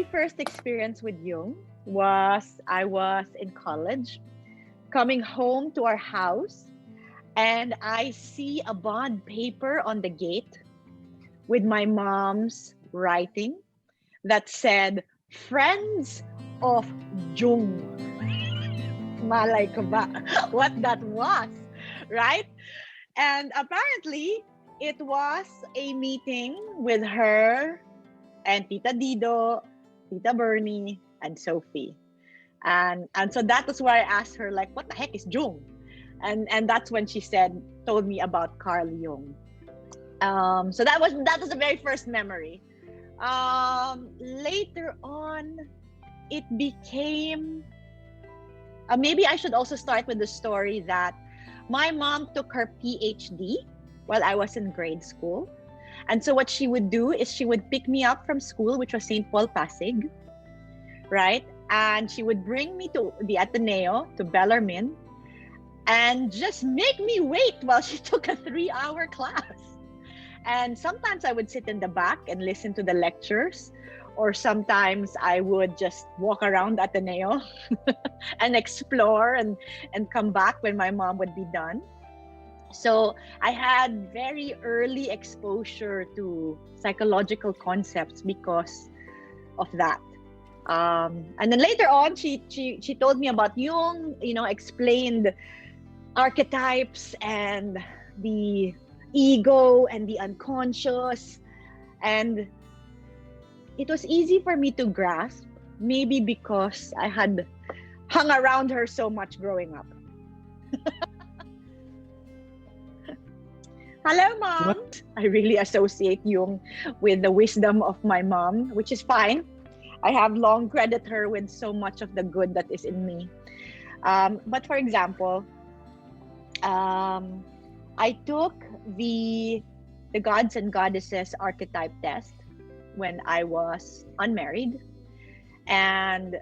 very first experience with Jung was I was in college, coming home to our house, and I see a bond paper on the gate with my mom's writing that said, Friends of Jung. Malay ko ba what that was, right? And apparently, it was a meeting with her and Tita Dido, Tita Bernie, and Sophie. And so that was where I asked her, like, what the heck is Jung? And that's when she told me about Carl Jung. So that was the very first memory. Later on, it became. Maybe I should also start with the story that my mom took her PhD while I was in grade school. And so what she would do is she would pick me up from school, which was St. Paul Pasig, right? And she would bring me to the Ateneo, to Bellarmine, and just make me wait while she took a 3-hour class. And sometimes I would sit in the back and listen to the lectures, or sometimes I would just walk around Ateneo and explore and come back when my mom would be done. So I had very early exposure to psychological concepts because of that. And then later on, she told me about Jung, explained archetypes and the ego and the unconscious. And it was easy for me to grasp, maybe because I had hung around her so much growing up. Hello, Mom. What? I really associate Jung with the wisdom of my mom, which is fine. I have long credited her with so much of the good that is in me. But for example, I took the Gods and Goddesses archetype test when I was unmarried. And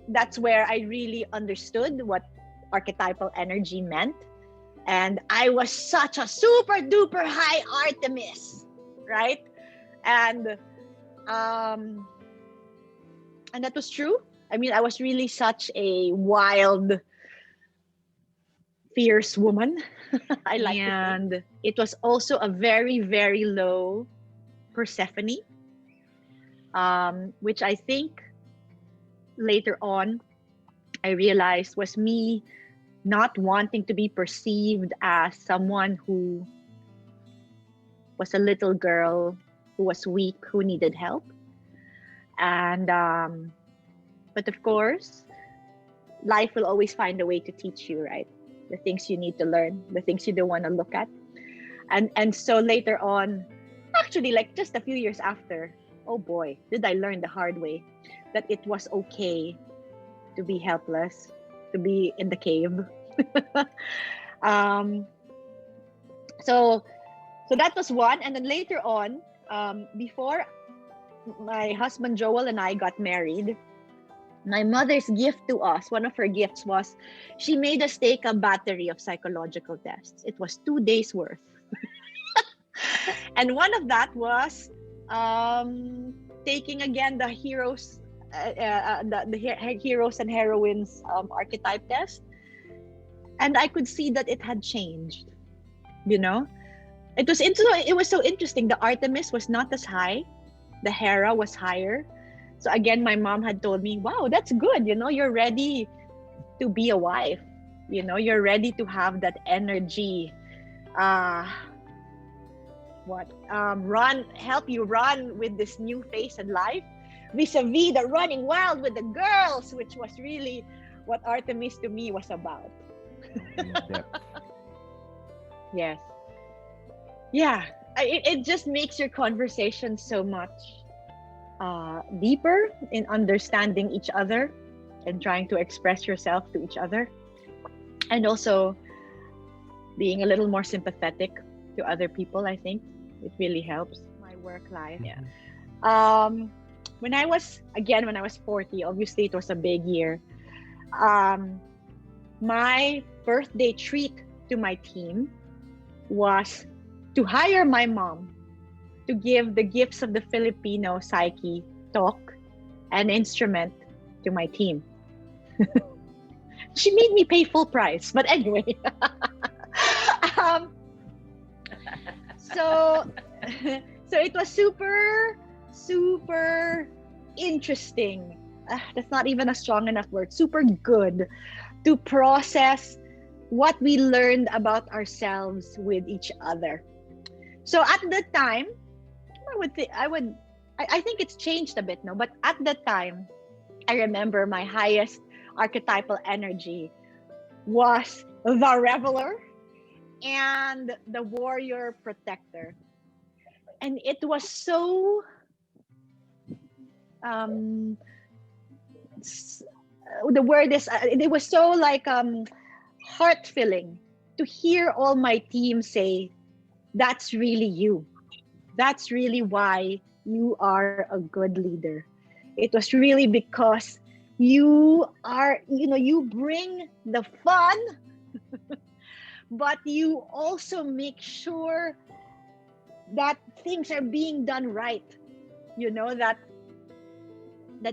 that's where I really understood what archetypal energy meant. And I was such a super duper high Artemis, right? And that was true. I mean, I was really such a wild, fierce woman. I like to think. And it was also a very, very low Persephone, which I think later on I realized was me not wanting to be perceived as someone who was a little girl who was weak, who needed help. And but of course, life will always find a way to teach you, right? The things you need to learn, the things you don't want to look at. And so later on, actually, like just a few years after, oh boy, did I learn the hard way that it was okay to be helpless, to be in the cave. So that was one. And then later on, before my husband Joel and I got married, my mother's gift to us, one of her gifts was she made us take a battery of psychological tests. It was 2 days worth. And one of that was taking again the heroes, the heroes and heroines archetype test. And I could see that it had changed, It was so interesting. The Artemis was not as high. The Hera was higher. So again, my mom had told me, wow, that's good. You're ready to be a wife. You're ready to have that energy. Help you run with this new phase in life, vis-a-vis the running wild with the girls, which was really what Artemis to me was about. Yes. Yeah. It just makes your conversation so much deeper in understanding each other and trying to express yourself to each other, and also being a little more sympathetic to other people. I think it really helps my work life. Yeah. When I was 40, obviously it was a big year. My birthday treat to my team was to hire my mom to give the Gifts of the Filipino Psyche talk an instrument to my team. She made me pay full price, but anyway. um, so so it was super super interesting. That's not even a strong enough word. Super good to process what we learned about ourselves with each other. So at the time, I think it's changed a bit now, but at the time, I remember my highest archetypal energy was the reveler and the warrior protector. And it was so um the word is it was so like heart filling to hear all my team say, that's really you, that's really why you are a good leader. It was really because you are, you bring the fun, but you also make sure that things are being done right, that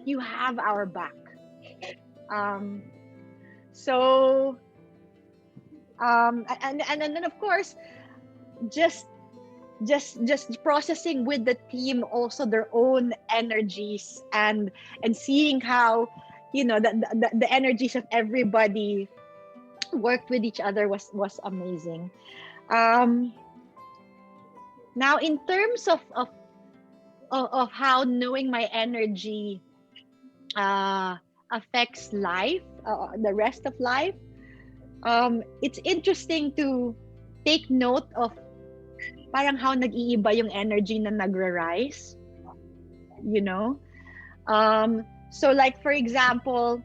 you have our back. um so and then of course, just just processing with the team also their own energies, and seeing how the energies of everybody worked with each other was amazing. um Now, in terms of how knowing my energy uh affects life, the rest of life, it's interesting to take note of parang how nag-iiba yung energy na nagra-rise, you know. So like for example,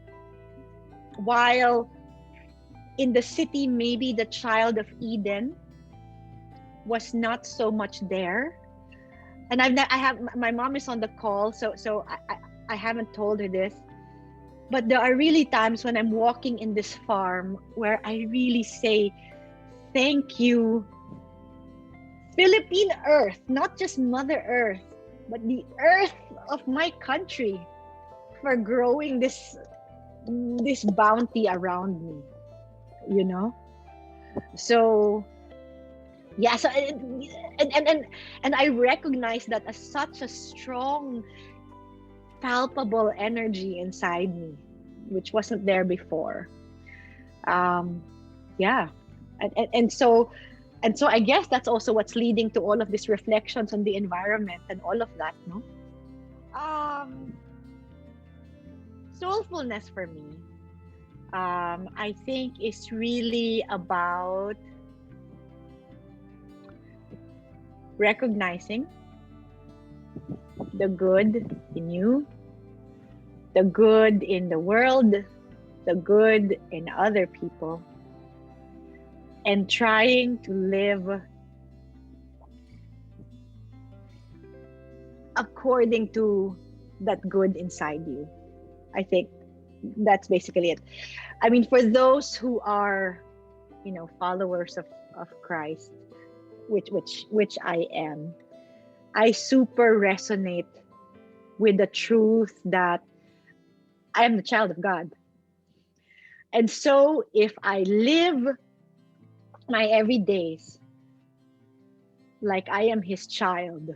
while in the city maybe the child of Eden was not so much there, and I have my mom is on the call, so I haven't told her this, but there are really times when I'm walking in this farm where I really say thank you, Philippine Earth, not just Mother Earth, but the earth of my country, for growing this bounty around me, you know. So yeah, so and I recognize that as such a strong, palpable energy inside me, which wasn't there before. Yeah, and so I guess that's also what's leading to all of these reflections on the environment and all of that, no? Um, Soulfulness for me, I think is really about recognizing the good in you, the good in the world, the good in other people, and trying to live according to that good inside you. I think that's basically it. I mean, for those who are, followers of Christ, which I am, I super resonate with the truth that I am the child of God. And so if I live my everydays like I am his child,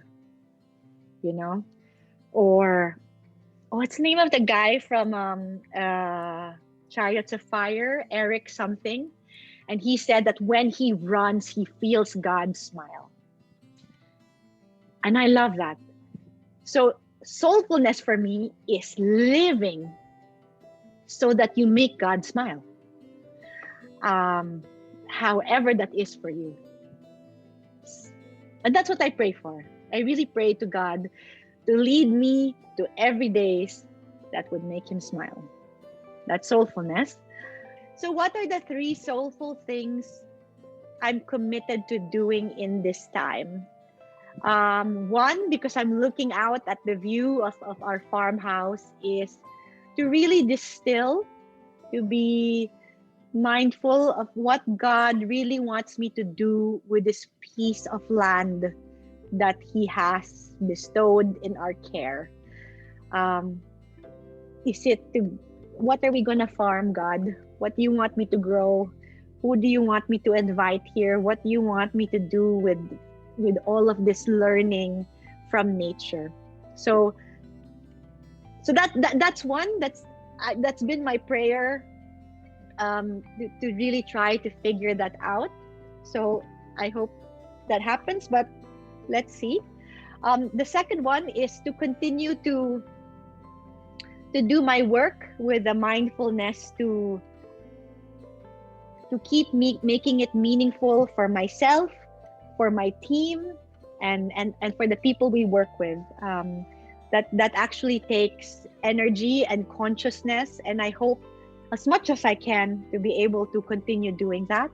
or what's the name of the guy from Chariots of Fire, Eric something, and he said that when he runs he feels God's smile, and I love that. So soulfulness for me is living so that you make God smile, however that is for you. And that's what I pray for. I really pray to God to lead me to every days that would make him smile. That's soulfulness. So what are the 3 soulful things I'm committed to doing in this time? One, because I'm looking out at the view of our farmhouse, is to really distill, to be mindful of what God really wants me to do with this piece of land that he has bestowed in our care. Is it to, what are we gonna farm, God? What do you want me to grow? Who do you want me to invite here? What do you want me to do with all of this learning from nature? So that's one that's been my prayer, to really try to figure that out. So I hope that happens, but let's see. The second one is to continue to do my work with the mindfulness, to keep me making it meaningful for myself, for my team, and for the people we work with. That actually takes energy and consciousness, and I hope as much as I can to be able to continue doing that.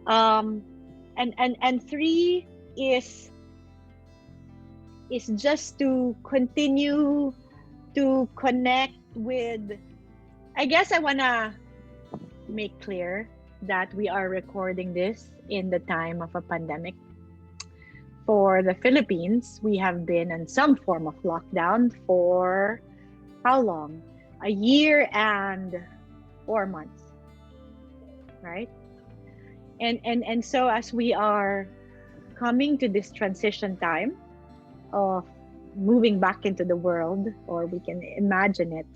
And three is just to continue to connect with, I guess I wanna make clear that we are recording this in the time of a pandemic. For the Philippines, we have been in some form of lockdown for how long? A year and 4 months, right? And so as we are coming to this transition time of moving back into the world, or we can imagine it,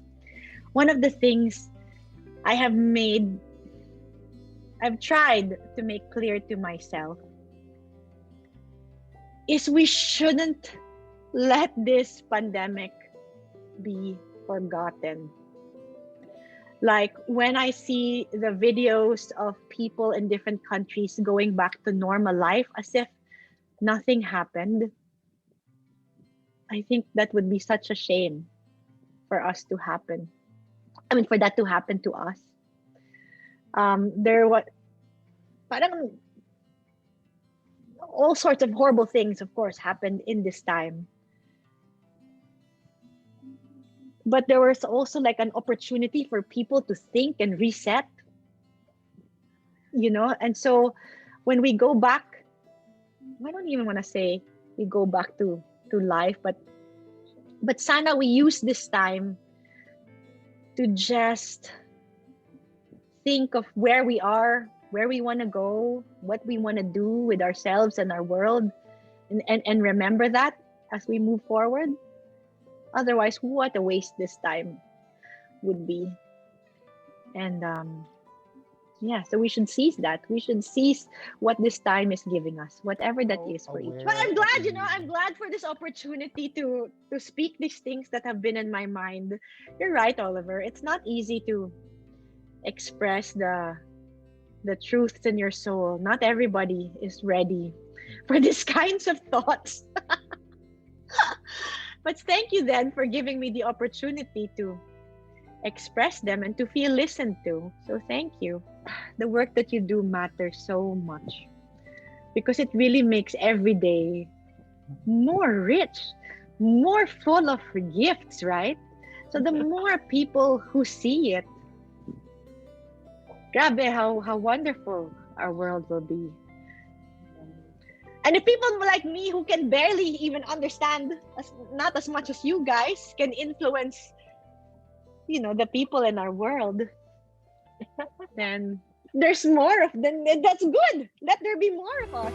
one of the things I've tried to make clear to myself is we shouldn't let this pandemic be forgotten. Like when I see the videos of people in different countries going back to normal life as if nothing happened, I think that would be such a shame for us to happen. I mean, for that to happen to us. There was parang all sorts of horrible things, of course, happened in this time. But there was also like an opportunity for people to think and reset, And so when we go back, I don't even want to say we go back to life, but sana we use this time to just think of where we are, where we want to go, what we want to do with ourselves and our world, and remember that as we move forward. Otherwise, what a waste this time would be. And so we should seize that. We should seize what this time is giving us, whatever that is for each. But I'm glad, I'm glad for this opportunity to speak these things that have been in my mind. You're right, Oliver. It's not easy to express the truths in your soul. Not everybody is ready for these kinds of thoughts. But thank you then for giving me the opportunity to express them and to feel listened to. So thank you. The work that you do matters so much because it really makes every day more rich, more full of gifts, right? So the more people who see it, grabe how wonderful our world will be. And if people like me who can barely even understand, not as much as you guys, can influence, the people in our world, then there's more of them. That's good. Let there be more of us.